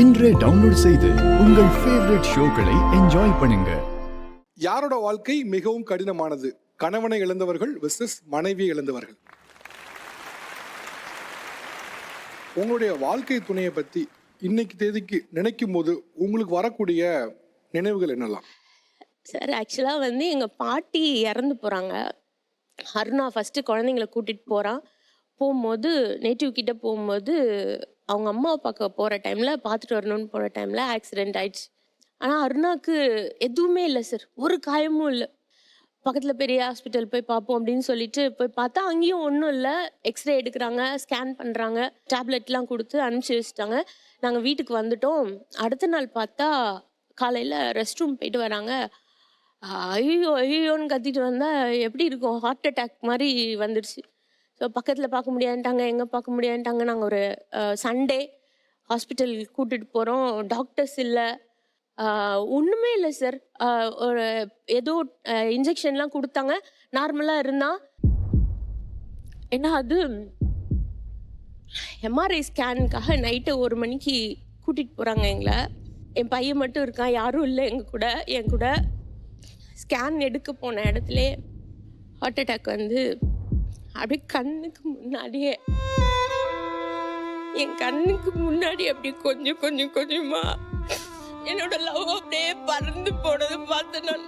இன்றே டவுன்லோட் செய்து உங்கள் ஃபேவரட் ஷோக்களை என்ஜாய் பண்ணுங்க. யாரோட வாழ்க்கை மிகவும் கடினமானது? கணவனை இழந்தவர்கள் வெர்சஸ் மனைவியை இழந்தவர்கள். உங்களுடைய வாழ்க்கை துணையை பத்தி இன்னைக்கு தேதிக்கு நினைக்கும் போது உங்களுக்கு வரக்கூடிய நினைவுகள் என்னெல்லாம்? சார் ஆக்சுவலாக எங்கள் பாட்டி இறந்து போகிறாங்க. அருணா ஃபஸ்ட்டு குழந்தைங்கள கூட்டிகிட்டு போகும்போது நேட்டிவ் கிட்ட போகும்போது அவங்க அம்மாவை பார்க்க போகிற டைமில் பார்த்துட்டு வரணும்னு போகிற டைமில் ஆக்சிடெண்ட் ஆயிடுச்சு. ஆனால் அருணாவுக்கு எதுவுமே இல்லை சார், ஒரு காயமும் இல்லை. பக்கத்தில் பெரிய ஹாஸ்பிட்டல் போய் பார்ப்போம் அப்படின்னு சொல்லிட்டு போய் பார்த்தா அங்கேயும் ஒன்றும் இல்லை. எக்ஸ்ரே எடுக்கிறாங்க, ஸ்கேன் பண்ணுறாங்க, டேப்லெட்லாம் கொடுத்து அனுப்பிச்சி வச்சுட்டாங்க. நாங்கள் வீட்டுக்கு வந்துட்டோம். அடுத்த நாள் பார்த்தா காலையில் ரெஸ்ட் ரூம் போயிட்டு வராங்க. ஐயோ ஐயோன்னு கத்திட்டு வந்தால் எப்படி இருக்கும், ஹார்ட் அட்டாக் மாதிரி வந்துடுச்சு. ஸோ பக்கத்தில் பார்க்க முடியாதுட்டாங்க, எங்கே பார்க்க முடியாதுட்டாங்க. நாங்கள் ஒரு சண்டே ஹாஸ்பிட்டல் கூட்டிகிட்டு போகிறோம். டாக்டர்ஸ் இல்லை, ஒன்றுமே இல்லை சார். ஒரு ஏதோ இன்ஜெக்ஷன்லாம் கொடுத்தாங்க, நார்மலாக இருந்தால். ஏன்னா அது எம்ஆர்ஐ ஸ்கேனுக்காக நைட்டு 1 மணிக்கு கூட்டிகிட்டு போகிறாங்க எங்களை. என் பையன் மட்டும் இருக்கான், யாரும் இல்லை என் கூட. ஸ்கேன் எடுக்க போன இடத்துல ஹார்ட் அட்டாக் அப்படியே கண்ணுக்கு முன்னாடியே, என் கண்ணுக்கு முன்னாடி அப்படி கொஞ்சம் கொஞ்சமா என்னோட லவ் அப்படியே பறந்து போனது பார்த்து நான்